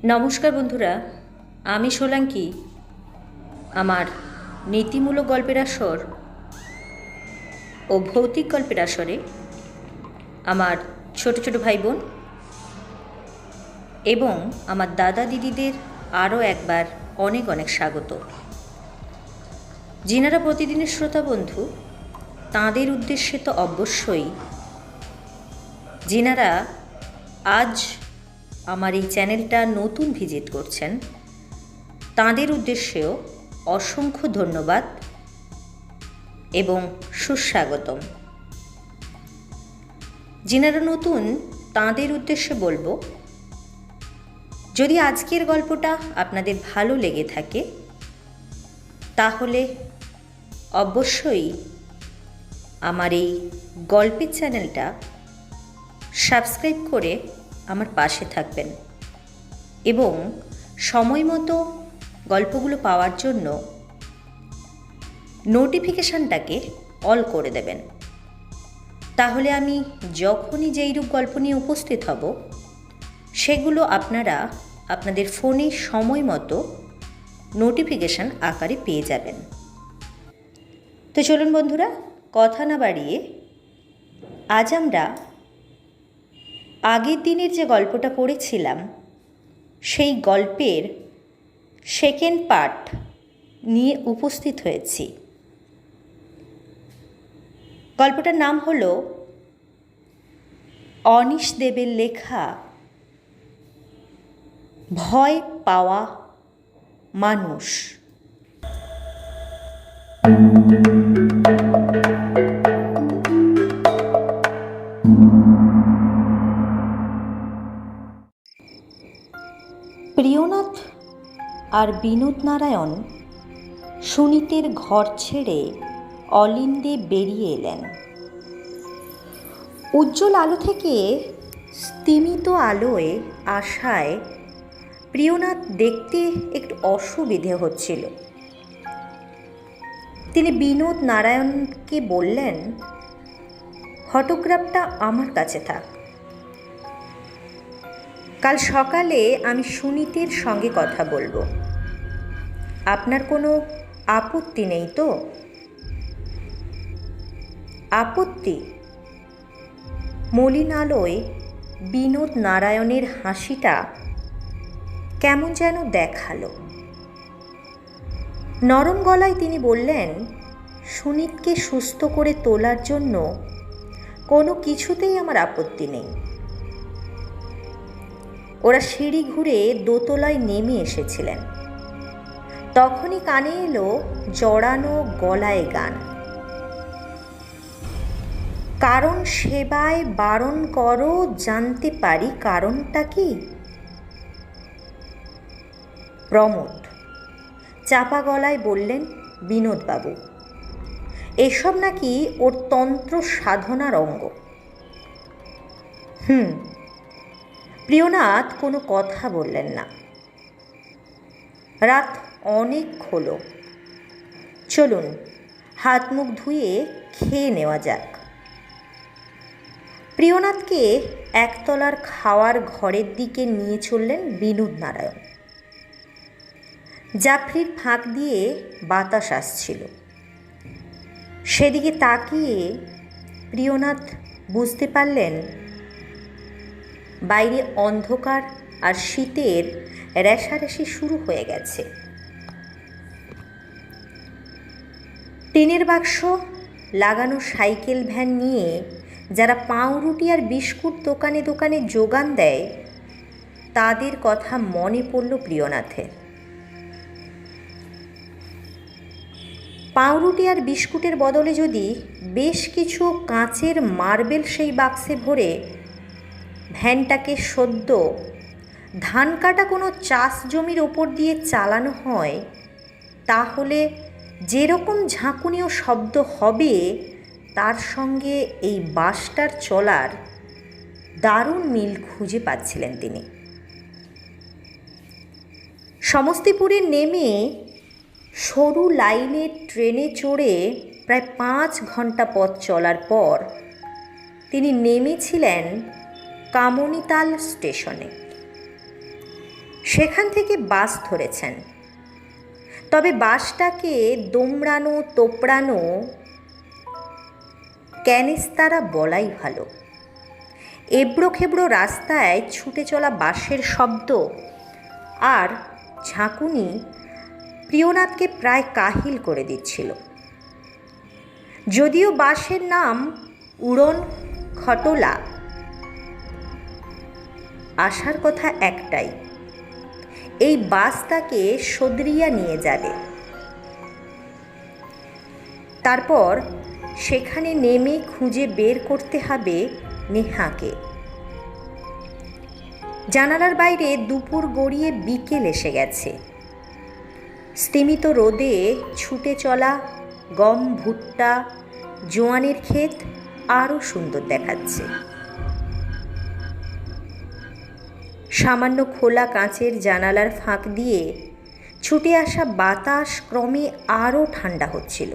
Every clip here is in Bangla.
নমস্কার বন্ধুরা, আমি সোলাঙ্কি। আমার নীতিমূলক গল্পের আসর ও ভৌতিক গল্পের আসরে আমার ছোট ছোট ভাই বোন এবং আমার দাদা দিদিদের আরও একবার অনেক অনেক স্বাগত। যিনারা প্রতিদিনের শ্রোতা বন্ধু, তাঁদের উদ্দেশ্যে তো অবশ্যই, যিনারা আজ আমার এই চ্যানেলটা নতুন ভিজিট করছেন, তাঁদের উদ্দেশ্যেও অসংখ্য ধন্যবাদ এবং সুস্বাগতম। যিনারা নতুন, তাঁদের উদ্দেশ্যে বলবো, যদি আজকের গল্পটা আপনাদের ভালো লেগে থাকে তাহলে অবশ্যই আমার এই গল্পের চ্যানেলটা সাবস্ক্রাইব করে আমার পাশে থাকবেন এবং সময় মতো গল্পগুলো পাওয়ার জন্য নোটিফিকেশানটাকে অল করে দেবেন। তাহলে আমি যখনই যেইরূপ গল্প নিয়ে উপস্থিত হব সেগুলো আপনারা আপনাদের ফোনে সময় মতো নোটিফিকেশান আকারে পেয়ে যাবেন। তো চলুন বন্ধুরা, কথা না বাড়িয়ে আজ আমরা আগের দিনের যে গল্পটা পড়েছিলাম সেই গল্পের সেকেন্ড পার্ট নিয়ে উপস্থিত হয়েছি। গল্পটার নাম হলো অনীশ দেবের লেখা ভয় পাওয়া মানুষ। প্রিয়নাথ আর বিনোদ নারায়ণ সুনীতের ঘর ছেড়ে অলিন্দে বেরিয়ে এলেন। উজ্জ্বল আলো থেকে স্তিমিত আলোয় আসায় প্রিয়নাথ দেখতে একটু অসুবিধে হচ্ছিল। তিনি বিনোদ নারায়ণকে বললেন, ফটোগ্রাফটা আমার কাছে থাক, কাল সকালে আমি সুনীতের সঙ্গে কথা বলবো। আপনার কোনো আপত্তি নেই তো? আপত্তি? মলিন আলোয় বিনোদ নারায়ণের হাসিটা কেমন যেন দেখালো। নরম গলায় তিনি বললেন, সুনীতকে সুস্থ করে তোলার জন্য কোনো কিছুতেই আমার আপত্তি নেই। ওরা সিঁড়ি ঘুরে দোতলায় নেমে এসেছিলেন। তখনই কানে এলো জড়ানো গলায় গান, কারণ সেবায় বারণ করো, জানতে পারি কারণটা কি। প্রমোদ চাপা গলায় বললেন, বিনোদবাবু, এসব নাকি ওর তন্ত্র সাধনার অঙ্গ। প্রিয়নাথ কোনো কথা বললেন না। রাত অনেক হলো, চলুন হাত মুখ ধুয়ে খেয়ে নেওয়া যাক। প্রিয়নাথকে একতলার খাওয়ার ঘরের দিকে নিয়ে চললেন বিনোদ নারায়ণ। জাফরির ফাঁক দিয়ে বাতাস আসছিল। সেদিকে তাকিয়ে প্রিয়নাথ বুঝতে পারলেন বাইরে অন্ধকার আর শীতের রেশারেশি শুরু হয়ে গেছে। টিনের বাক্স লাগানো সাইকেল ভ্যান নিয়ে যারা পাউরুটি আর বিস্কুট দোকানে দোকানে যোগান দেয়, তাদের কথা মনে পড়ল প্রিয়নাথের। পাউরুটি আর বিস্কুটের বদলে যদি বেশ কিছু কাঁচের মার্বেল সেই বাক্সে ভরে ভ্যানটাকে সদ্য ধান কাটা কোনো চাষ জমির ওপর দিয়ে চালানো হয়, তাহলে যেরকম ঝাঁকুনীয় শব্দ হবে তার সঙ্গে এই বাসটার চলার দারুণ মিল খুঁজে পাচ্ছিলেন তিনি। সমস্তিপুরে নেমে সরু লাইনের ট্রেনে চড়ে প্রায় 5 ঘন্টা পথ চলার পর তিনি নেমেছিলেন কামনিতাল স্টেশনে। সেখান থেকে বাস ধরেছেন। তবে বাসটাকে দোমড়ানো তোপড়ানো ক্যানিস্তারা বলাই ভালো। এবড়ো খেবড়ো রাস্তায় ছুটে চলা বাসের শব্দ আর ঝাঁকুনি প্রিয়নাথকে প্রায় কাহিল করে দিচ্ছিল। যদিও বাসের নাম উড়ন খটোলা, আসার কথা একটাই, এই বাস তাকে সদরিয়া নিয়ে যাবে। তারপর সেখানে নেমে খুঁজে বের করতে হবে নেহাকে। জানালার বাইরে দুপুর গড়িয়ে বিকেল এসে গেছে। স্তিমিত রোদে ছুটে চলা গম, ভুট্টা, জোয়ানের ক্ষেত আরও সুন্দর দেখাচ্ছে। সামান্য খোলা কাঁচের জানালার ফাঁক দিয়ে ছুটে আসা বাতাস ক্রমে আরও ঠান্ডা হচ্ছিল।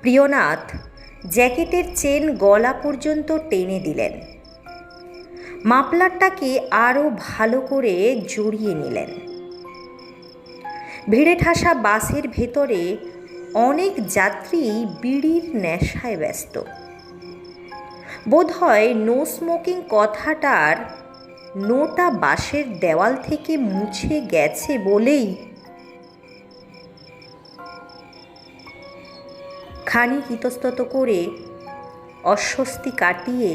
প্রিয়নাথ জ্যাকেটের চেন গলা পর্যন্ত টেনে দিলেন, মাফলারটাকে আরও ভালো করে জড়িয়ে নিলেন। ভিড়ে ঠাসা বাসের ভেতরে অনেক যাত্রী বিড়ির নেশায় ব্যস্ত। বোধহয় নো স্মোকিং কথাটার নোটা বাসের দেওয়াল থেকে মুছে গেছে বলেই খানিক ইতস্তত করে অস্বস্তি কাটিয়ে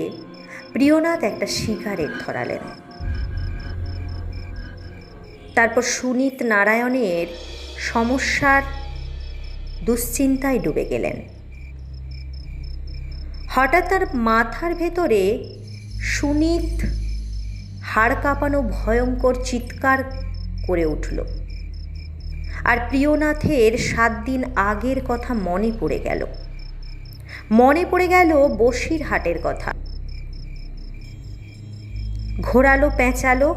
প্রিয়নাথ একটা সিগারেট ধরালেন। তারপর সুনীত নারায়ণের সমস্যার দুশ্চিন্তায় ডুবে গেলেন। হঠাৎ তার মাথার ভেতরে সুনীত হাড় কাঁপানো ভয়ঙ্কর চিৎকার করে উঠল, আর প্রিয়নাথের 7 দিন আগের কথা মনে পড়ে গেল। মনে পড়ে গেল বসিরহাটের কথা। ঘোরালো পেঁচালো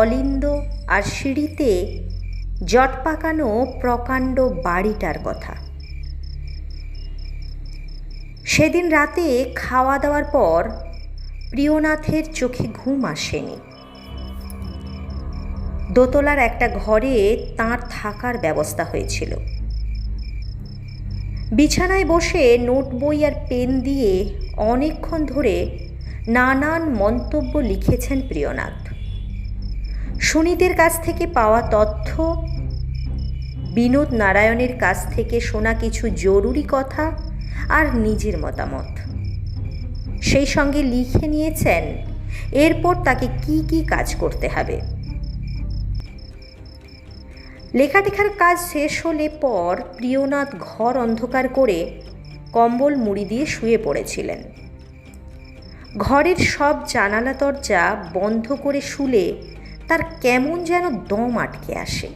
অলিন্দ আর সিঁড়িতে জট পাকানো প্রকাণ্ড বাড়িটার কথা। সেদিন রাতে খাওয়া দাওয়ার পর প্রিয়নাথের চোখে ঘুম আসেনি। দোতলার একটা ঘরে তাঁর থাকার ব্যবস্থা হয়েছিল। বিছানায় বসে নোট বই আর পেন দিয়ে অনেকক্ষণ ধরে নানান মন্তব্য লিখেছেন প্রিয়নাথ। সুনীতের কাছ থেকে পাওয়া তথ্য, বিনোদ নারায়ণের কাছ থেকে শোনা কিছু জরুরি কথা আর নিজের মতামত। সেই সঙ্গে লিখে নিয়েছেন এরপর তাকে কি কি কাজ করতে হবে। লেখাটেখার কাজ শেষ হলে পর প্রিয়নাথ ঘর অন্ধকার করে কম্বল মুড়ি দিয়ে শুয়ে পড়েছিলেন। ঘরের সব জানালা দরজা বন্ধ করে শুলে তার কেমন যেন দম আটকে আসে।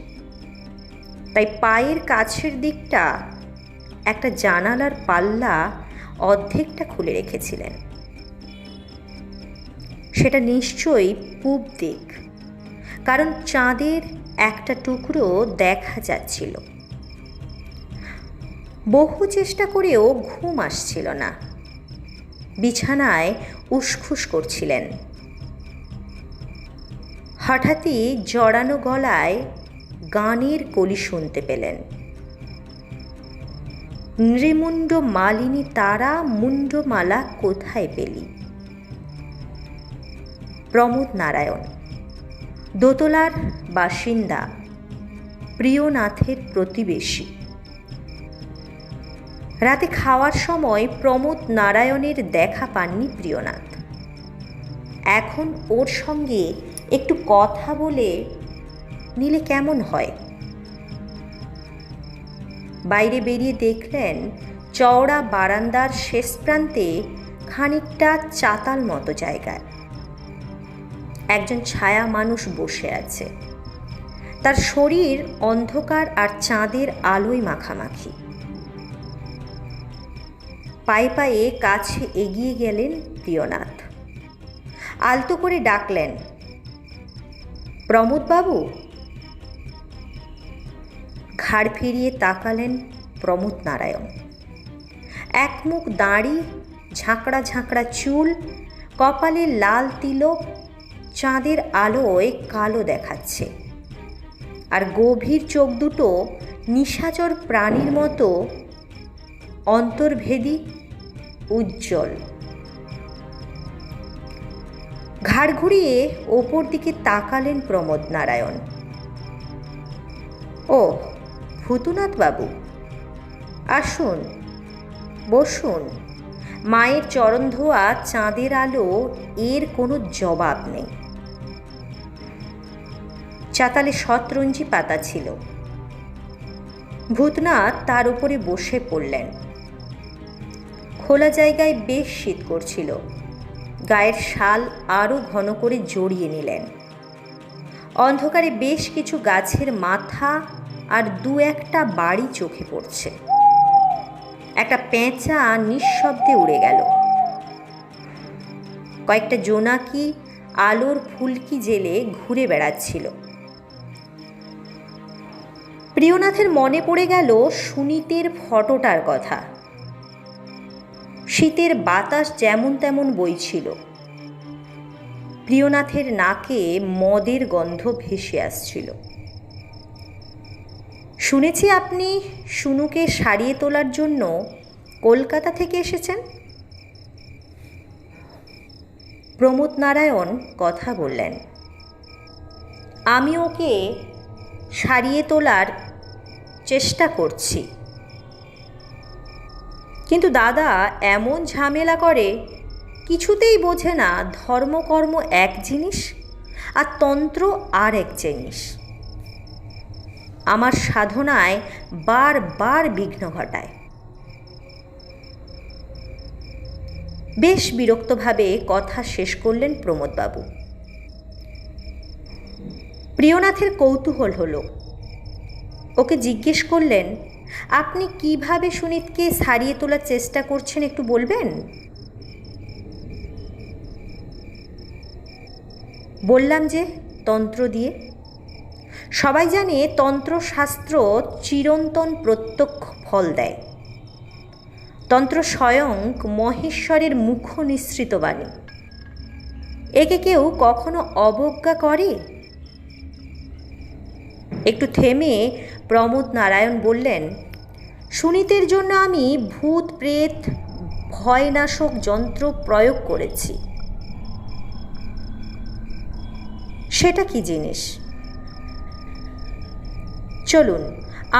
তাই পায়ের কাছের দিকটা একটা জানালার পাল্লা অর্ধেকটা খুলে রেখেছিলেন। সেটা নিশ্চয়ই পূব দিক, কারণ চাঁদের একটা টুকরো দেখা যাচ্ছিল। বহু চেষ্টা করেও ঘুম আসছিল না। বিছানায় উসখুস করছিলেন। হঠাৎই জড়ানো গলায় গানের কলি শুনতে পেলেন। নৃমুণ্ড মালিনী তারা মুণ্ডমালা কোথায় পেলি। প্রমোদ নারায়ণ, দোতলার বাসিন্দা, প্রিয়নাথের প্রতিবেশী। রাতে খাওয়ার সময় প্রমোদ নারায়ণের দেখা পাননি প্রিয়নাথ। এখন ওর সঙ্গে একটু কথা বলে নিলে কেমন হয়। বাইরে বেরিয়ে দেখলেন চওড়া বারান্দার শেষ প্রান্তে খানিকটা চাতাল মতো জায়গায় একজন ছায়া মানুষ বসে আছে। তার শরীর অন্ধকার আর চাঁদের আলোয় মাখামাখি। পায়ে পায়ে কাছে এগিয়ে গেলেন প্রিয়নাথ। আলতো করে ডাকলেন, প্রমোদবাবু। ঘাড় ফিরিয়ে তাকালেন প্রমোদ নারায়ণ। এক মুখ দাড়ি, ঝাঁকড়া ঝাঁকড়া চুল, কপালে লাল তিলক, চাঁদের আলোয় কালো দেখাচ্ছে, আর গভীর চোখ দুটো নিশাচর প্রাণীর মতো অন্তর্ভেদী, উজ্জ্বল। ঘাড় ঘুরিয়ে ওপর দিকে তাকালেন প্রমোদ নারায়ণ। ও ভূতনাথ বাবু, আসুন, বসুন। মায়ের চরণ ধোয়া চাঁদের আলো এর কোনো জবাব নেই। চাতালে শতরঞ্জি পাতা ছিল। ভূতনাথ তার উপরে বসে পড়লেন। খোলা জায়গায় বেশ শীত করছিল। গায়ের শাল আরও ঘন করে জড়িয়ে নিলেন। অন্ধকারে বেশ কিছু গাছের মাথা আর দু একটা বাড়ি চোখে পড়ছে। একটা পেঁচা নিঃশব্দে উড়ে গেল। কয়েকটা জোনাকি আলোর ফুলকি জেলে ঘুরে বেড়াচ্ছিল। প্রিয়নাথের মনে পড়ে গেল সুনীতের ফটোটার কথা। শীতের বাতাস যেমন তেমন বইছিল। প্রিয়নাথের নাকে মদের গন্ধ ভেসে আসছিল। শুনেছি আপনি শুনুকে সারিয়ে তোলার জন্য কলকাতা থেকে এসেছেন। প্রমোদ নারায়ণ কথা বললেন। আমি ওকে সারিয়ে তোলার চেষ্টা করছি, কিন্তু দাদা এমন ঝামেলা করে, কিছুতেই বোঝে না ধর্মকর্ম এক জিনিস আর তন্ত্র আর এক জিনিস। আমার সাধনায় বারবার বিঘ্ন ঘটায়। বেশ বিরক্তভাবে কথা শেষ করলেন প্রমোদবাবু। প্রিয়নাথের কৌতূহল হলো। ওকে জিজ্ঞেস করলেন, আপনি কিভাবে সুনীতকে সারিয়ে তোলার চেষ্টা করছেন একটু বলবেন? বললাম যে তন্ত্র দিয়ে। সবাই জানে তন্ত্রশাস্ত্র চিরন্তন প্রত্যক্ষ ফল দেয়। তন্ত্র স্বয়ং মহেশ্বরের মুখ নিঃসৃত বাণী। একে কেউ কখনো অবজ্ঞা করে? একটু থেমে প্রমোদ নারায়ণ বললেন, সুনীতের জন্য আমি ভূত প্রেত ভয়নাশক যন্ত্র প্রয়োগ করেছি। সেটা কি জিনিস? চলুন,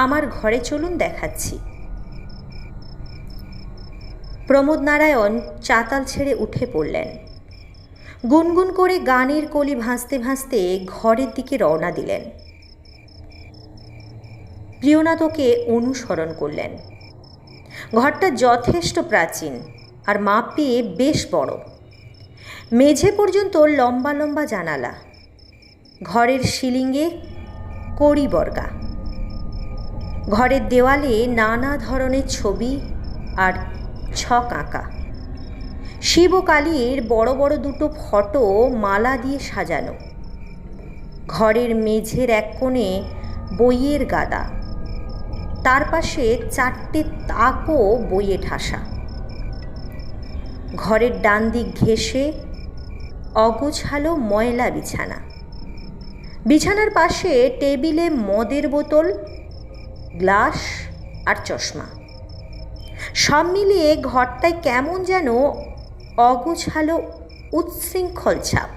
আমার ঘরে চলুন, দেখাচ্ছি। প্রমোদ নারায়ণ চাতাল ছেড়ে উঠে পড়লেন। গুনগুন করে গানের কলি ভাসতে ভাসতে ঘরের দিকে রওনা দিলেন। প্রিয়নাথ ওকে অনুসরণ করলেন। ঘরটা যথেষ্ট প্রাচীন আর মাপে বেশ বড়। মেঝে পর্যন্ত লম্বা লম্বা জানালা। ঘরের সিলিংয়ে কড়ি বর্গা। ঘরের দেওয়ালে নানা ধরনের ছবি আর ছক আঁকা। শিব ও কালীর বড় বড় দুটো ফটো মালা দিয়ে সাজানো। ঘরের মেঝের এক কোণে বইয়ের গাদা, তার পাশে 4টে তাকও বইয়ে ঠাসা। ঘরের ডান দিক ঘেঁষে অগোছালো ময়লা বিছানা। বিছানার পাশে টেবিলে মদের বোতল, গ্লাস আর চশমা। সব মিলিয়ে ঘরটায় কেমন যেন অগোছালো উচ্ছৃঙ্খল ছাপ।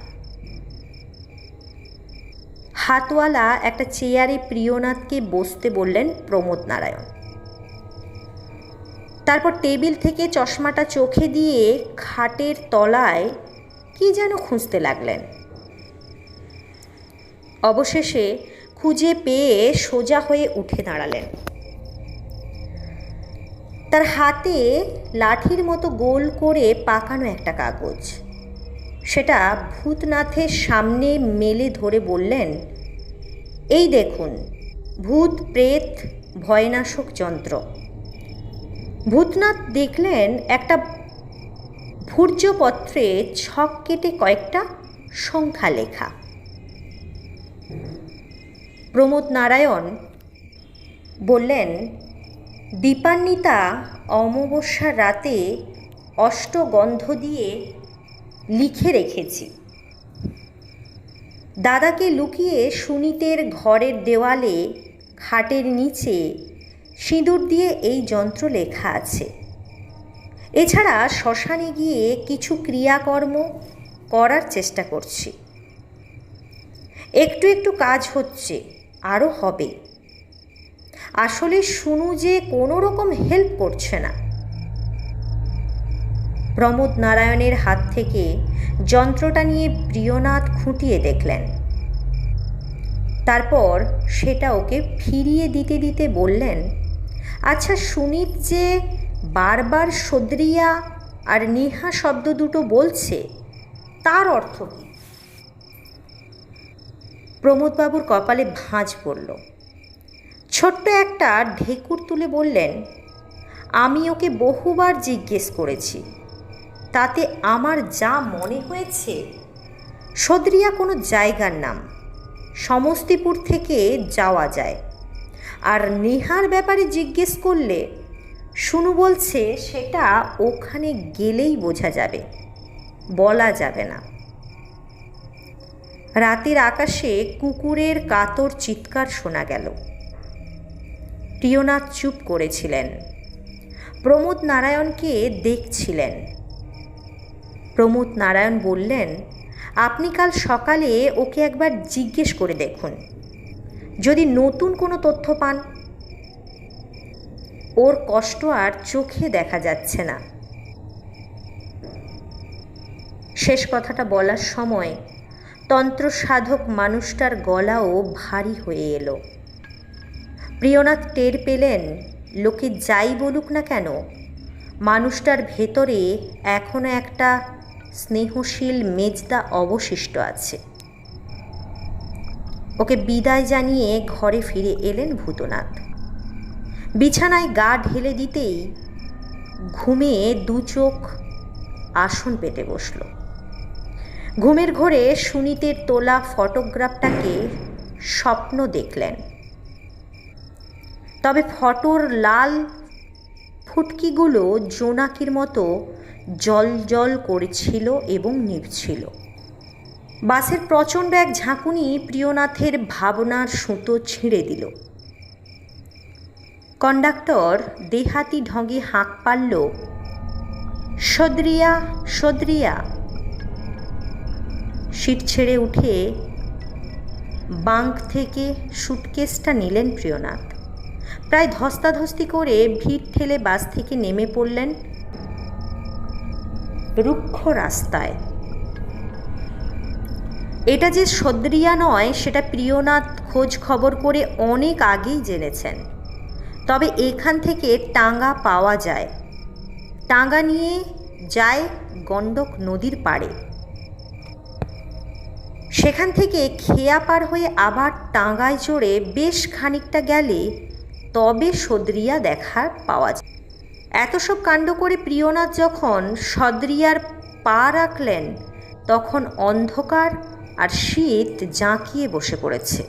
হাতওয়ালা একটা চেয়ারে প্রিয়নাথকে বসতে বললেন প্রমোদ নারায়ণ। তারপর টেবিল থেকে চশমাটা চোখে দিয়ে খাটের তলায় কি যেন খুঁজতে লাগলেন। অবশেষে খুঁজে পেয়ে সোজা হয়ে উঠে দাঁড়ালেন। তার হাতে লাঠির মতো গোল করে পাকানো একটা কাগজ। সেটা ভূতনাথের সামনে মেলে ধরে বললেন, এই দেখুন, ভূত প্রেত ভয়নাশক যন্ত্র। ভূতনাথ দেখলেন একটা ভূর্জপত্রে ছক কেটে কয়েকটা সংখ্যা লেখা। প্রমোদ নারায়ণ বললেন, দীপান্বিতা অমাবস্যার রাতে অষ্টগন্ধ দিয়ে লিখে রেখেছি। দাদাকে লুকিয়ে সুনীতের ঘরের দেওয়ালে খাটের নিচে সিঁদুর দিয়ে এই যন্ত্র লেখা আছে। এছাড়া শ্মশানে গিয়ে কিছু ক্রিয়াকর্ম করার চেষ্টা করছি। একটু একটু কাজ হচ্ছে, আরও হবে। আসলে শুনু যে কোনো রকম হেল্প করছে না। প্রমোদ নারায়ণের হাত থেকে যন্ত্রটা নিয়ে প্রিয়নাথ খুঁটিয়ে দেখলেন। তারপর সেটা ওকে ফিরিয়ে দিতে দিতে বললেন, আচ্ছা, সুনীত যে বারবার সদ্রিয়া আর নেহা শব্দ দুটো বলছে, তার অর্থ কী? প্রমোদবাবুর কপালে ভাঁজ পড়ল। ছোট্ট একটা ঢেকুর তুলে বললেন, আমি ওকে বহুবার জিজ্ঞেস করেছি, তাতে আমার যা মনে হয়েছে সদ্রিয়া কোনো জায়গার নাম, সমস্তিপুর থেকে যাওয়া যায়। আর নেহার ব্যাপারে জিজ্ঞেস করলে শুনু বলছে সেটা ওখানে গেলেই বোঝা যাবে, বলা যাবে না। রাতের আকাশে কুকুরের কাতর চিৎকার শোনা গেল। প্রিয়নাথ চুপ করেছিলেন, প্রমোদ নারায়ণকে দেখছিলেন। প্রমোদ নারায়ণ বললেন, আপনি কাল সকালে ওকে একবার জিজ্ঞেস করে দেখুন, যদি নতুন কোনো তথ্য পান। ওর কষ্ট আর চোখে দেখা যাচ্ছে না। শেষ কথাটা বলার সময় তন্ত্রসাধক মানুষটার গলাও ভারী হয়ে এলো। প্রিয়নাথ টের পেলেন, লোকে যাই বলুক না কেন, মানুষটার ভেতরে এখনো একটা স্নেহশীল মেজদা অবশিষ্ট আছে। ওকে বিদায় জানিয়ে ঘরে ফিরে এলেন ভূতনাথ। বিছানায় গা ঢেলে দিতেই ঘুমে দু চোখ আসন পেতে বসল। ঘুমের ঘোরে সুনীতের তোলা ফটোগ্রাফটাকে স্বপ্ন দেখলেন। তবে ফটোর লাল ফুটকিগুলো জোনাকির মতো জল জল করেছিল এবং নিভছিল। বাসের প্রচণ্ড এক ঝাঁকুনি প্রিয়নাথের ভাবনার সুতো ছিঁড়ে দিল। কন্ডাক্টর দেহাতি ঢঙে হাঁক পারল, সদ্রিয়া, সদ্রিয়া। সিট ছেড়ে উঠে বাঙ্ক থেকে সুটকেসটা নিলেন প্রিয়নাথ। প্রায় ধস্তাধস্তি করে ভিড় ঠেলে বাস থেকে নেমে পড়লেন রুক্ষ রাস্তায়। এটা যে সদ্রিয়া নয় সেটা প্রিয়নাথ খোঁজ খবর করে অনেক আগেই জেনেছেন। তবে এখান থেকে টাঙ্গা পাওয়া যায়। টাঙ্গা নিয়ে যায় গণ্ডক নদীর পাড়ে। সেখান থেকে খেয়া পার হয়ে আবার টাঙ্গায় চড়ে বেশ খানিকটা গেলে তবে সদ্রিয়া দেখার পাওয়া যায়। এত সব কাণ্ড করে প্রিয়নাথ যখন সদ্রিয়ার পা রাখলেন, তখন অন্ধকার আর শীত জাঁকিয়ে বসে পড়েছে।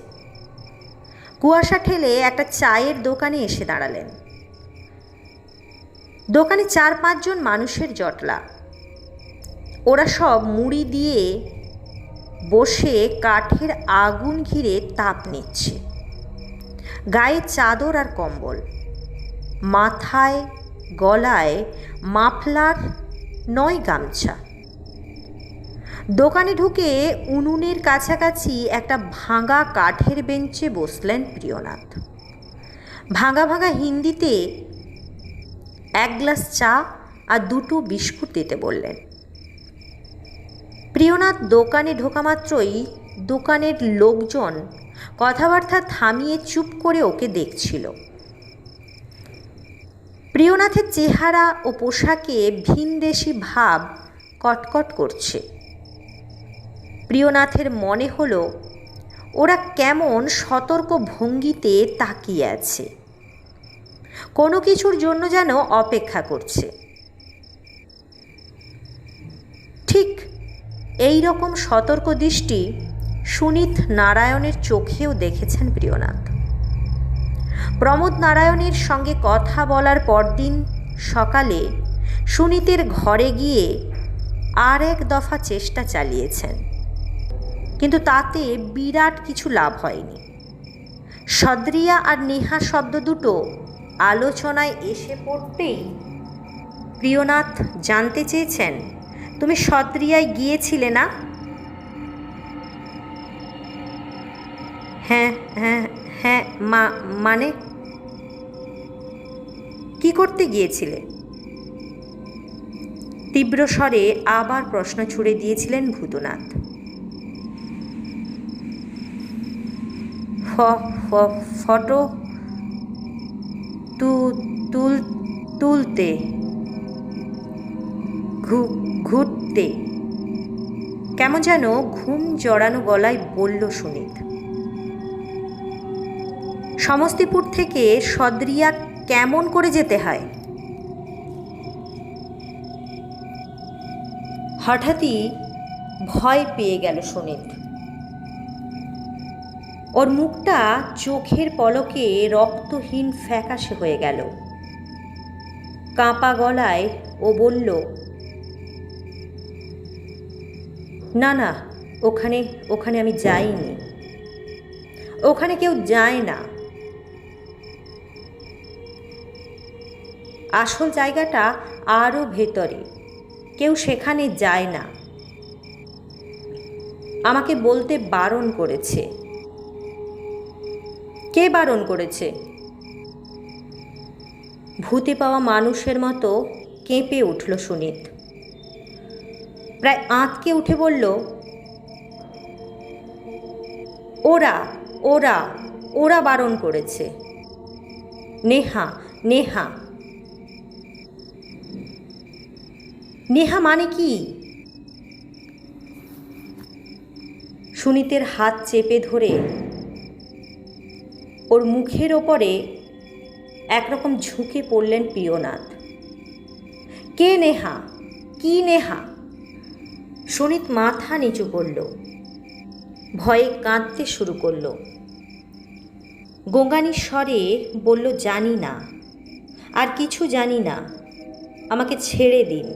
কুয়াশা ঠেলে একটা চায়ের দোকানে এসে দাঁড়ালেন। দোকানে 4-5 জন মানুষের জটলা। ওরা সব মুড়ি দিয়ে বসে কাঠের আগুন ঘিরে তাপ নিচ্ছে। গায়ে চাদর আর কম্বল, মাথায় গলায় মাফলার নয় গামছা। দোকানে ঢুকে উনুনের কাছাকাছি একটা ভাঙা কাঠের বেঞ্চে বসলেন প্রিয়নাথ। ভাঙা ভাঙা হিন্দিতে 1 গ্লাস চা আর 2টো বিস্কুট দিতে বললেন। প্রিয়নাথ দোকানে ঢোকা মাত্রই দোকানের লোকজন কথাবার্তা থামিয়ে চুপ করে ওকে দেখছিল। প্রিয়নাথের চেহারা ও পোশাকে ভিনদেশি ভাব কটকট করছে। প্রিয়নাথের মনে হলো ওরা কেমন সতর্ক ভঙ্গিতে তাকিয়ে আছে, কোনো কিছুর জন্য যেন অপেক্ষা করছে। ঠিক এই রকম সতর্ক দৃষ্টি সুনীত নারায়ণের চোখেও দেখেছেন প্রিয়নাথ। প্রমোদ নারায়ণের সঙ্গে কথা বলার পরদিন সকালে সুনীতের ঘরে গিয়ে আর এক দফা চেষ্টা চালিয়েছেন। কিন্তু তাতে বিরাট কিছু লাভ হয়নি। সদ্রিয়া আর নেহা শব্দ দুটো আলোচনায় এসে পড়তেই প্রিয়নাথ জানতে চেয়েছেন, তুমি সদ্রিয়ায় গিয়েছিলে না? হ্যাঁ হ্যাঁ হ্যাঁ, মানে কি করতে গিয়েছিলে? তীব্র স্বরে আবার প্রশ্ন ছুড়ে দিয়েছিলেন ভূতনাথ। ফটো তুলতে, ঘুরতে, কেমন যেন ঘুম জড়ানো গলায় বলল সুনীত। সমস্তিপুর থেকে সদ্রিয়া কেমন করে যেতে হয়? হঠাৎই ভয় পেয়ে গেল সুনীত। ওর মুখটা চোখের পলকে রক্তহীন ফ্যাকাশে হয়ে গেল। কাঁপা গলায় ও বলল, না না, ওখানে আমি যাইনি, ওখানে কেউ যায় না। আসল জায়গাটা আরও ভেতরে, কেউ সেখানে যায় না। আমাকে বলতে বারণ করেছে। কে বারণ করেছে? ভূতে পাওয়া মানুষের মতো কেঁপে উঠল সুনীত। প্রায় আঁতকে উঠে বলল, ওরা ওরা ওরা বারণ করেছে। নেহা নেহা নেহা মানে কি? সুনীতের হাত চেপে ধরে ওর মুখের ওপরে একরকম ঝুঁকে পড়লেন প্রিয়নাথ। কে নেহা? কি নেহা? সুনীত মাথা নিচু করল, ভয়ে কাঁদতে শুরু করল। গোঙ্গানির স্বরে বলল, জানি না, আর কিছু জানি না, আমাকে ছেড়ে দিন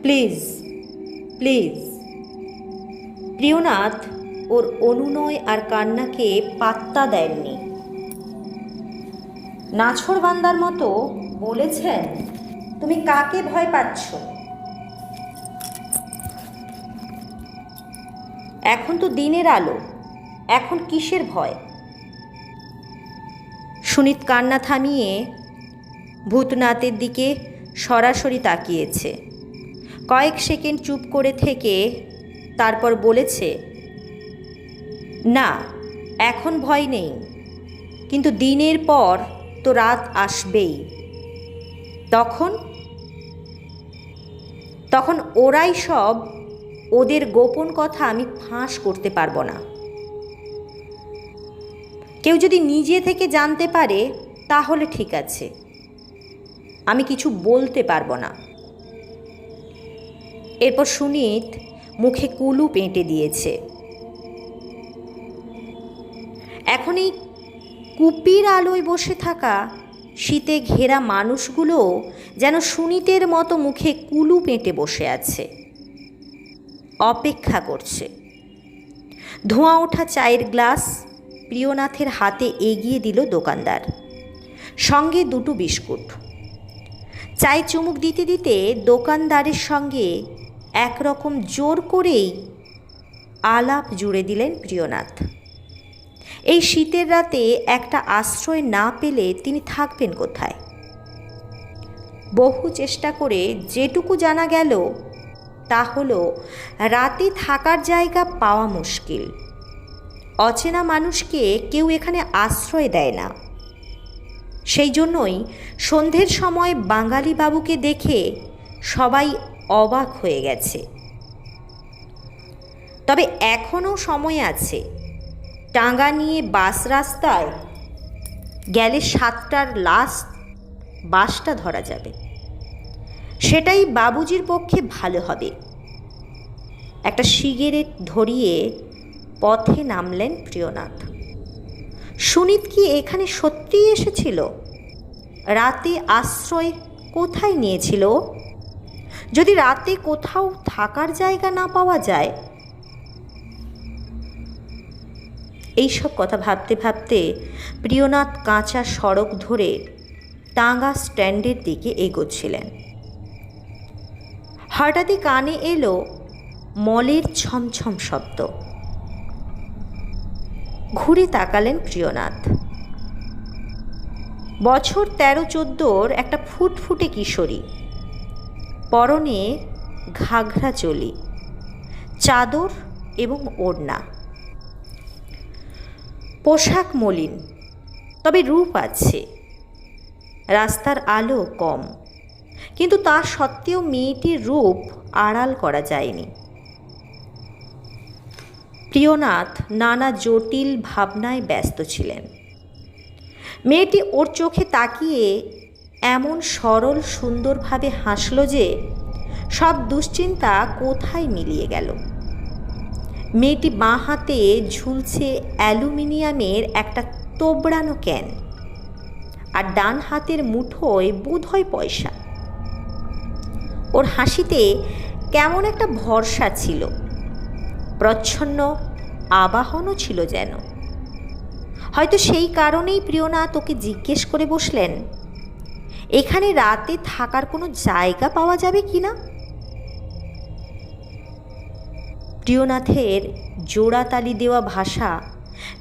প্লিজ প্লিজ। প্রিয়নাথ ওর অনুনয় আর কান্নাকে পাত্তা দেননি। নাছোড়বান্দার মতো বলেছেন, তুমি কাকে ভয় পাচ্ছ? এখন তো দিনের আলো, এখন কিসের ভয়? সুনীত কান্না থামিয়ে ভূতনাথের দিকে সরাসরি তাকিয়েছে। কয়েক সেকেন্ড চুপ করে থেকে তারপর বলেছে, না, এখন ভয় নেই, কিন্তু দিনের পর তো রাত আসবেই। তখন ওরাই সব, ওদের গোপন কথা আমি ফাঁস করতে পারবো না। কেউ যদি নিজে থেকে জানতে পারে তাহলে ঠিক আছে, আমি কিছু বলতে পারবো না। এরপর সুনীত মুখে কুলুপ এঁটে দিয়েছে। এখন এই কুপির আলোয় বসে থাকা শীতে ঘেরা মানুষগুলো যেন সুনীতের মতো মুখে কুলুপ এঁটে বসে আছে, অপেক্ষা করছে। ধোঁয়া ওঠা চায়ের গ্লাস প্রিয়নাথের হাতে এগিয়ে দিল দোকানদার, সঙ্গে দুটো বিস্কুট। চায়ে চুমুক দিতে দিতে দোকানদারের সঙ্গে একরকম জোর করেই আলাপ জুড়ে দিলেন প্রিয়নাথ। এই শীতের রাতে একটা আশ্রয় না পেলে তিনি থাকবেন কোথায়? বহু চেষ্টা করে যেটুকু জানা গেল তা হলো, রাতে থাকার জায়গা পাওয়া মুশকিল। অচেনা মানুষকে কেউ এখানে আশ্রয় দেয় না। সেই জন্যই সন্ধ্যের সময় বাঙালি বাবুকে দেখে সবাই অবাক হয়ে গেছে। তবে এখনও সময় আছে। টাঙ্গা নিয়ে বাস রাস্তায় গেলে 7টার লাস্ট বাসটা ধরা যাবে। সেটাই বাবুজির পক্ষে ভালো হবে। একটা সিগারেট ধরিয়ে পথে নামলেন প্রিয়নাথ। সুনীত কি এখানে সত্যিই এসেছিল? রাতে আশ্রয় কোথায় নিয়েছিল? যদি রাতে কোথাও থাকার জায়গা না পাওয়া যায়। এইসব কথা ভাবতে ভাবতে প্রিয়নাথ কাঁচা সড়ক ধরে টাঙ্গা স্ট্যান্ডের দিকে এগোচ্ছিলেন। হঠাৎই কানে এলো মলের ছমছম শব্দ। ঘুরে তাকালেন প্রিয়নাথ। বছর 13-14 একটা ফুটফুটে কিশোরী, পরনে ঘাঘরা চলি, চাদর এবং ওড়না। পোশাক মলিন, তবে রূপ আছে। রাস্তার আলো কম, কিন্তু তা সত্ত্বেও মেয়েটির রূপ আড়াল করা যায়নি। প্রিয়নাথ নানা জটিল ভাবনায় ব্যস্ত ছিলেন। মেয়েটি ওর চোখে তাকিয়ে এমন সরল সুন্দরভাবে হাসল যে সব দুশ্চিন্তা কোথায় মিলিয়ে গেল। মেয়েটি বাঁ হাতে ঝুলছে অ্যালুমিনিয়ামের একটা তোবড়ানো ক্যান, আর ডান হাতের মুঠোয় বোধহয় পয়সা। ওর হাসিতে কেমন একটা ভরসা ছিল, প্রচ্ছন্ন আবাহনও ছিল যেন। হয়তো সেই কারণেই প্রিয়নাথ ওকে জিজ্ঞেস করে বসলেন, এখানে রাতে থাকার কোনো জায়গা পাওয়া যাবে কি না? প্রিয়নাথের জোড়াতালি দেওয়া ভাষা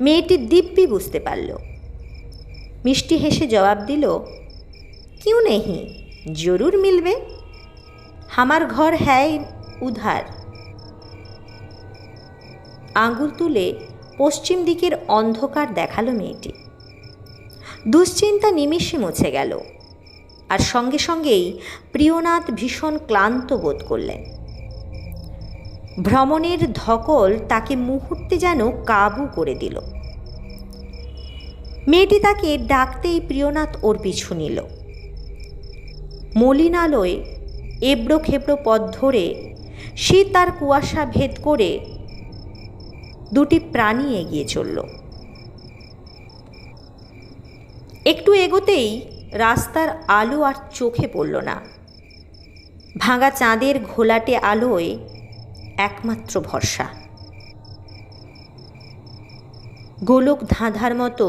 মেয়েটি দিব্যি বুঝতে পারল। মিষ্টি হেসে জবাব দিল, क्यों नहीं, जरूर मिलবে, हमार घर है उधार। আঙুল তুলে পশ্চিম দিকের অন্ধকার দেখালো মেয়েটি। দুশ্চিন্তা নিমেষে মুছে গেল, আর সঙ্গে সঙ্গেই প্রিয়নাথ ভীষণ ক্লান্ত বোধ করলেন। ভ্রমণের ধকল তাকে মুহূর্তে যেন কাবু করে দিল। মেয়েটি তাকে ডাকতেই প্রিয়নাথ ওর পিছু নিল। মলিন আলোয় এবড়ো খেবড়ো পথ ধরে শীত আর কুয়াশা ভেদ করে দুটি প্রাণী এগিয়ে চলল। একটু এগোতেই রাস্তার আলো আর চোখে পড়ল না। ভাঙা চাঁদের ঘোলাটে আলোয় একমাত্র ভরসা। গোলক ধাঁধার মতো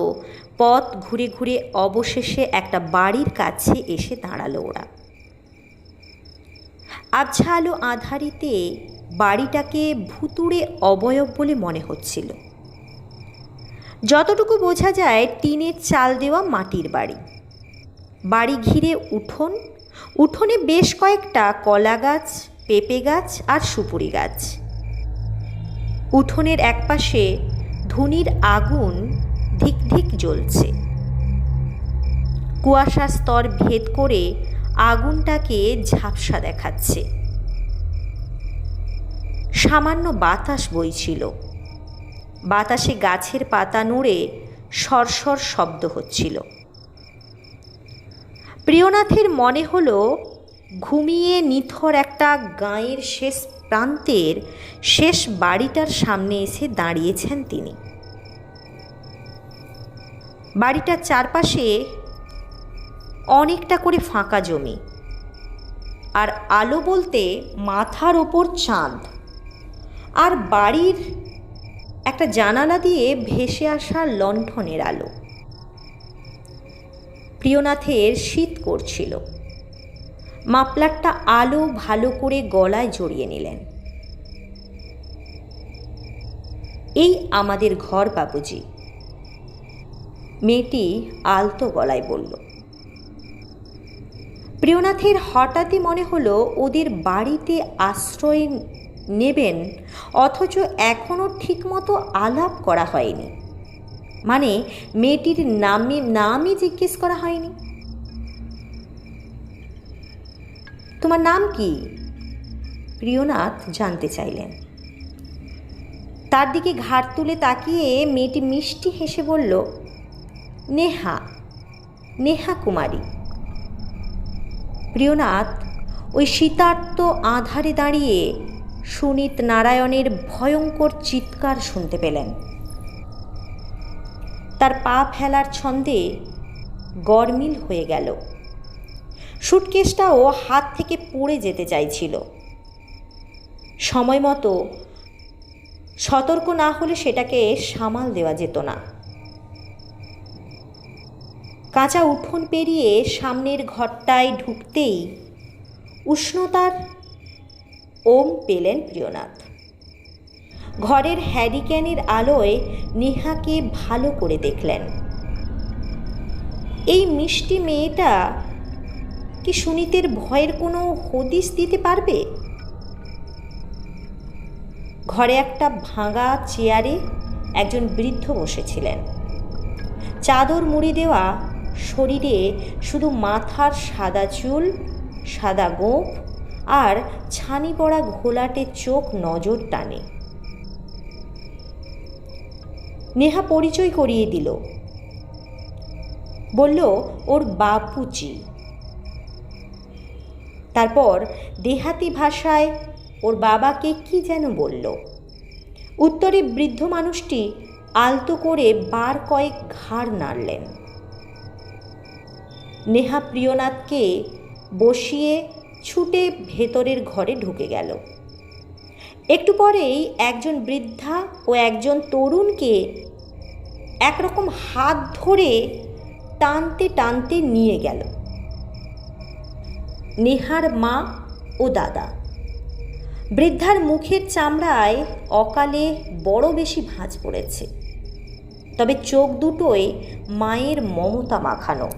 পথ ঘুরে ঘুরে অবশেষে একটা বাড়ির কাছে এসে দাঁড়ালো ওরা। আবছা আলো আধারিতে বাড়িটাকে ভুতুড়ে অবয়ব বলে মনে হচ্ছিল। যতটুকু বোঝা যায় টিনের চাল দেওয়া মাটির বাড়ি। বাড়ি ঘিরে উঠোন, উঠোনে বেশ কয়েকটা কলা গাছ, পেঁপে গাছ আর সুপুরি গাছ। উঠোনের একপাশে ধুনির আগুন ধিক ধিক জ্বলছে। কুয়াশার স্তর ভেদ করে আগুনটাকে ঝাপসা দেখাচ্ছে। সামান্য বাতাস বইছিল। বাতাসে গাছের পাতা নড়ে সরসর শব্দ হচ্ছিল। প্রিয়নাথের মনে হলো ঘুমিয়ে নিথর একটা গাঁয়ের শেষ প্রান্তের শেষ বাড়িটার সামনে এসে দাঁড়িয়েছেন তিনি। বাড়িটার চারপাশে অনেকটা করে ফাঁকা জমি, আর আলো বলতে মাথার ওপর চাঁদ, আর বাড়ির একটা জানালা দিয়ে ভেসে আসা লণ্ঠনের আলো। প্রিয়নাথের শীত করছিল। মাফলারটা আলো ভালো করে গলায় জড়িয়ে নিলেন। এই আমাদের ঘর বাবুজি, মেয়েটি আলতো গলায় বলল। প্রিয়নাথের হঠাৎই মনে হলো ওদের বাড়িতে আশ্রয় নেবেন, অথচ এখনও ঠিকমতো আলাপ করা হয়নি। মানে মেয়েটির নামই জিজ্ঞেস করা হয়নি। তোমার নাম কি? প্রিয়নাথ জানতে চাইলেন। তার দিকে ঘাড় তুলে তাকিয়ে মেয়েটি মিষ্টি হেসে বলল, নেহা, নেহা কুমারী। প্রিয়নাথ ওই শীতার্ত আঁধারে দাঁড়িয়ে সুনীত নারায়ণের ভয়ঙ্কর চিৎকার শুনতে পেলেন। তার পা ফেলার ছন্দে গরমিল হয়ে গেল। সুটকেসটাও হাত থেকে পড়ে যেতে চাইছিল। সময় মতো সতর্ক না হলে সেটাকে সামাল দেওয়া যেত না। কাঁচা উঠোন পেরিয়ে সামনের ঘরটায় ঢুকতেই উষ্ণতার ওম পেলেন প্রিয়নাথ। ঘরের হ্যারিকেনের আলোয় নেহাকে ভালো করে দেখলেন। এই মিষ্টি মেয়েটা কি সুনীতের ভয়ের কোনো হদিশ দিতে পারবে? ঘরে একটা ভাঙা চেয়ারে একজন বৃদ্ধ বসেছিলেন। চাদর মুড়ি দেওয়া শরীরে শুধু মাথার সাদা চুল, সাদা গোঁফ আর ছানি পড়া ঘোলাটে চোখ নজর টানে। নেহা পরিচয় করিয়ে দিল, বলল ওর বাপুচি। তারপর দেহাতি ভাষায় ওর বাবাকে কি যেন বলল। উত্তরে বৃদ্ধ মানুষটি আলতো করে বার কয়েক ঘাড় নাড়লেন। নেহা প্রিয়নাথকে বসিয়ে ছুটে ভেতরের ঘরে ঢুকে গেল। একটু পরেই একজন বৃদ্ধা ও একজন তরুণকে একরকম হাত ধরে টানতে টানতে নিয়ে গেল। নেহার মা ও দাদা। বৃদ্ধার মুখের চামড়ায় অকালে বড় বেশি ভাঁজ পড়েছে, তবে চোখ দুটোয় মায়ের মমতা মাখানো।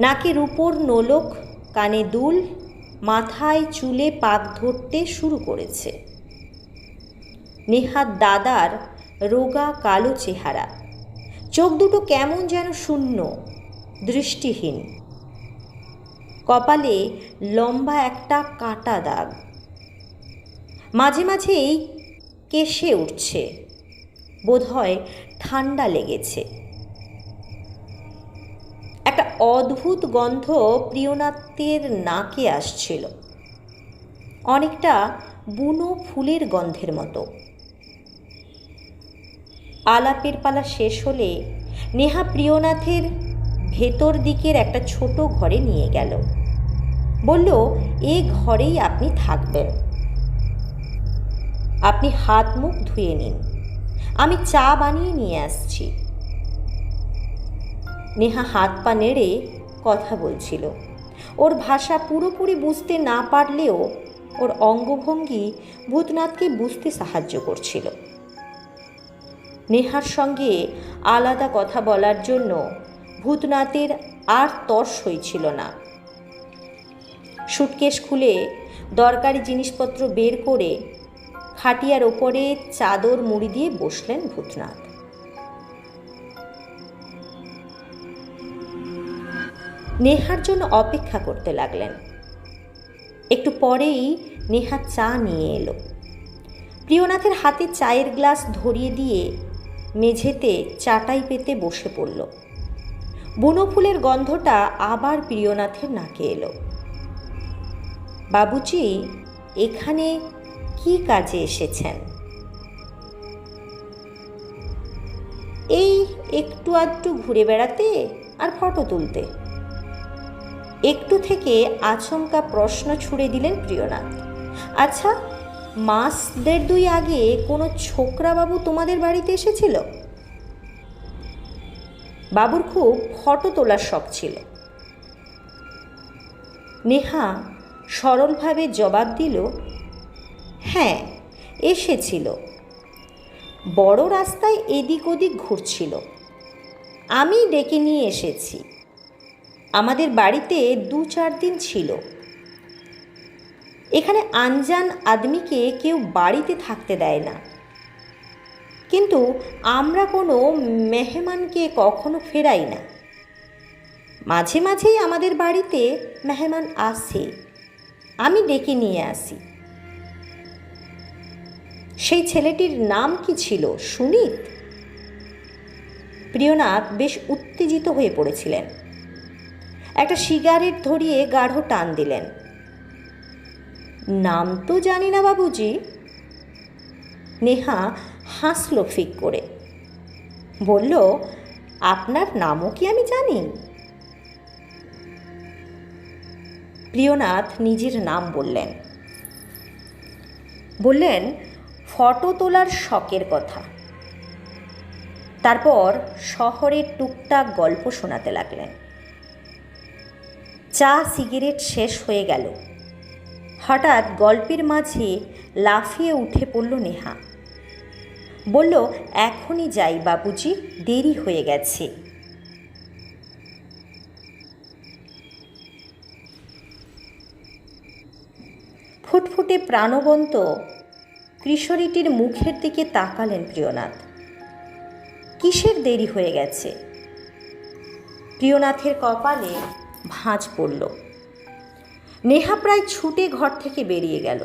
নাকে রূপোর নোলক, কানে দুল, মাথায় চুলে পাক ধরতে শুরু করেছে। নেহার দাদার রোগা কালো চেহারা, চোখ দুটো কেমন যেন শূন্য, দৃষ্টিহীন। কপালে লম্বা একটা কাটা দাগ, মাঝে মাঝেই কেশে উঠছে, বোধহয় ঠান্ডা লেগেছে। একটা অদ্ভুত গন্ধ প্রিয়নাথের নাকে আসছিল, অনেকটা বুনো ফুলের গন্ধের মতো। আলাপের পালা শেষ হলে নেহা প্রিয়নাথের ভেতর দিকের একটা ছোট ঘরে নিয়ে গেল। বলল, এ ঘরেই আপনি থাকবেন। আপনি হাত মুখ ধুয়ে নিন, আমি চা বানিয়ে নিয়ে আসছি। নেহা হাত পা নেড়ে কথা বলছিল। ওর ভাষা পুরোপুরি বুঝতে না পারলেও ওর অঙ্গভঙ্গি ভূতনাথকে বুঝতে সাহায্য করছিল। নেহার সঙ্গে আলাদা কথা বলার জন্য ভূতনাথের আর তর সইছিল না। সুটকেস খুলে দরকারি জিনিসপত্র বের করে খাটিয়ার ওপরে চাদর মুড়ি দিয়ে বসলেন ভূতনাথ। নেহার জন্য অপেক্ষা করতে লাগলেন। একটু পরেই নেহা চা নিয়ে এলো। প্রিয়নাথের হাতে চায়ের গ্লাস ধরিয়ে দিয়ে মেঝেতে চাটাই পেতে বসে পড়ল। বুনো ফুলের গন্ধটা আবার প্রিয়নাথের নাকে এলো। বাবুজি, এখানে কি কাজে এসেছেন? এই একটু আধটু ঘুরে বেড়াতে আর ফটো তুলতে। একটু থেকে আচমকা প্রশ্ন ছুড়ে দিলেন প্রিয়নাথ। আচ্ছা, মাস 1.5 আগে কোনো ছোকরা বাবু তোমাদের বাড়িতে এসেছিল? বাবুর খুব ফটো তোলার শখ ছিল। নেহা সরলভাবে জবাব দিল, হ্যাঁ এসেছিল। বড় রাস্তায় এদিক ওদিক ঘুরছিল, আমি ডেকে নিয়ে এসেছি। আমাদের বাড়িতে 2-4 দিন ছিল। এখানে আনজান আদমিকে কেউ বাড়িতে থাকতে দেয় না, কিন্তু আমরা কোনো মেহমানকে কখনো ফেরাই না। মাঝে মাঝেই আমাদের বাড়িতে মেহমান আসে, আমি ডেকে নিয়ে আসি। সেই ছেলেটির নাম কি ছিল? সুনীত? প্রিয়নাথ বেশ উত্তেজিত হয়ে পড়েছিলেন। একটা সিগারেট ধরিয়ে গাঢ় টান দিলেন। নাম তো জানি না বাবুজি। নেহা হাসল ফিক করে, বলল, আপনার নামও কি আমি জানি? প্রিয়নাথ নিজের নাম বললেন ফটো তোলার শখের কথা। তারপর শহরের টুকটাক গল্প শোনাতে লাগলেন। চা সিগারেট শেষ হয়ে গেল। হঠাৎ গল্পের মাঝে লাফিয়ে উঠে পড়ল নেহা। বলল, এখনই যাই বাবুজি, দেরি হয়ে গেছে। ফুটফুটে প্রাণবন্ত কিশোরীটির মুখের দিকে তাকালেন প্রিয়নাথ। কিসের দেরি হয়ে গেছে? প্রিয়নাথের কপালে ভাঁজ পড়ল। নেহা প্রায় ছুটে ঘর থেকে বেরিয়ে গেল।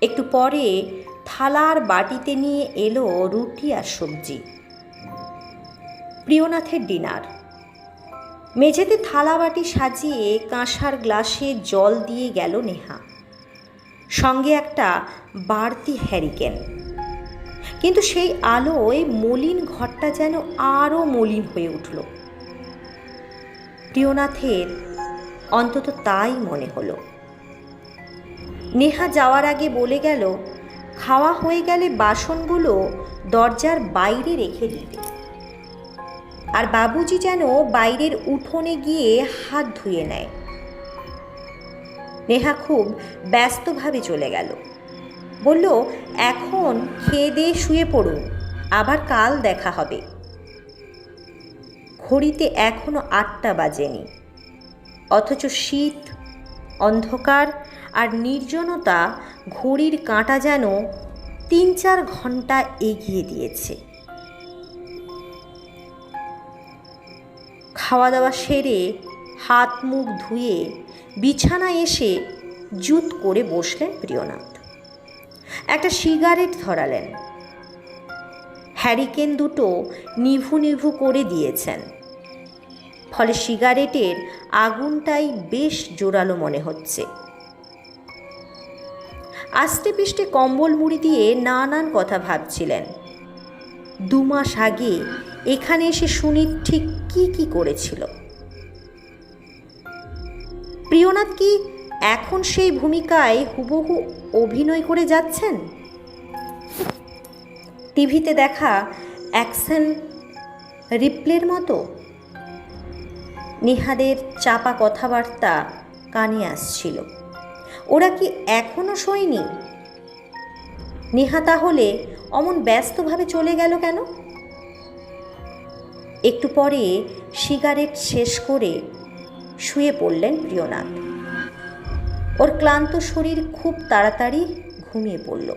একটু পরে থালার বাটিতে নিয়ে এলো রুটি আর সবজি। প্রিয়নাথের ডিনার। মেঝেতে থালা বাটি সাজিয়ে কাঁসার গ্লাসে জল দিয়ে গেল নেহা, সঙ্গে একটা বাড়তি হ্যারিকেন। কিন্তু সেই আলোয় মলিন ঘরটা যেন আরও মলিন হয়ে উঠল। প্রিয়নাথের অন্তত তাই মনে হলো। নেহা যাওয়ার আগে বলে গেল, খাওয়া হয়ে গেলে বাসনগুলো দরজার বাইরে রেখে দিতে, আর বাবুজি যেন বাইরের উঠোনে গিয়ে হাত ধুয়ে নেয়। নেহা খুব ব্যস্তভাবে চলে গেল। বলল, এখন খেয়ে দিয়ে শুয়ে পড়ুন, আবার কাল দেখা হবে। ঘড়িতে এখনো 8টা বাজেনি, অথচ শীত, অন্ধকার আর নির্জনতা ঘড়ির কাঁটা যেন 3-4 ঘন্টা এগিয়ে দিয়েছে। খাওয়া দাওয়া সেরে হাত মুখ ধুয়ে বিছানায় এসে জুত করে বসলেন প্রিয়নাথ। একটা সিগারেট ধরালেন। হ্যারিকেন দুটো নিভু নিভু করে দিয়েছেন, ফলে সিগারেটের আগুনটাই বেশ জোরালো মনে হচ্ছে। আস্তে পিষ্টে কম্বল মুড়ি দিয়ে নানান কথা ভাবছিলেন। 2 মাস আগে এখানে এসে শুনি ঠিক কি করেছিল। প্রিয়নাথ কি এখন সেই ভূমিকায় হুবহু অভিনয় করে যাচ্ছেন? টিভিতে দেখা অ্যাকশন রিপ্লের মতো? নেহাদের চাপা কথাবার্তা কানে আসছিল। ওরা কি এখনো শোয়নি? নেহা তাহলে অমন ব্যস্তভাবে চলে গেল কেন? একটু পরে সিগারেট শেষ করে শুয়ে পড়লেন প্রিয়নাথ। ওর ক্লান্ত শরীর খুব তাড়াতাড়ি ঘুমিয়ে পড়ল।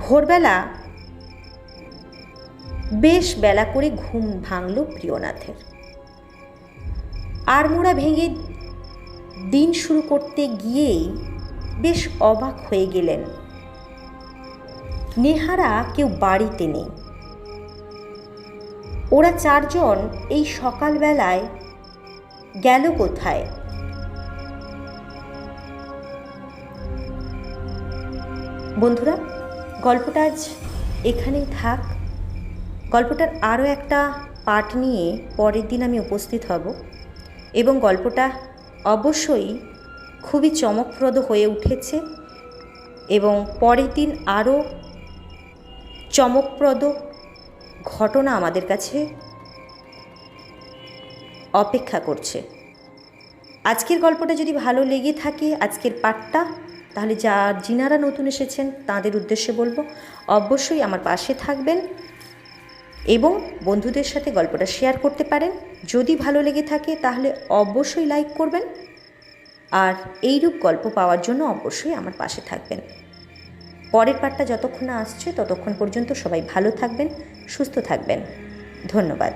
ভোরবেলা বেশ বেলা করে ঘুম ভাঙল প্রিয়নাথের। আড়মোড়া ভেঙে দিন শুরু করতে গিয়েই বেশ অবাক হয়ে গেলেন। নেহারা কেউ বাড়িতে নেই। ওরা 4 জন এই সকালবেলায় গেল কোথায়? বন্ধুরা, গল্পটা আজ এখানেই থাক। গল্পটার আরও একটা পার্ট নিয়ে পরের দিন আমি উপস্থিত হব, এবং গল্পটা অবশ্যই খুবই চমকপ্রদ হয়ে উঠেছে, এবং পরের দিন আরও চমকপ্রদ ঘটনা আমাদের কাছে অপেক্ষা করছে। আজকের গল্পটা যদি ভালো লেগে থাকে, আজকের পার্টটা, তাহলে যিনারা নতুন এসেছেন তাদের উদ্দেশ্যে বলবো, অবশ্যই আমার পাশে থাকবেন এবং বন্ধুদের সাথে গল্পটা শেয়ার করতে পারেন। যদি ভালো লেগে থাকে তাহলে অবশ্যই লাইক করবেন, আর এইরূপ গল্প পাওয়ার জন্য অবশ্যই আমার পাশে থাকবেন। পরের পার্টটা যতক্ষণ না আসছে ততক্ষণ পর্যন্ত সবাই ভালো থাকবেন, সুস্থ থাকবেন। ধন্যবাদ।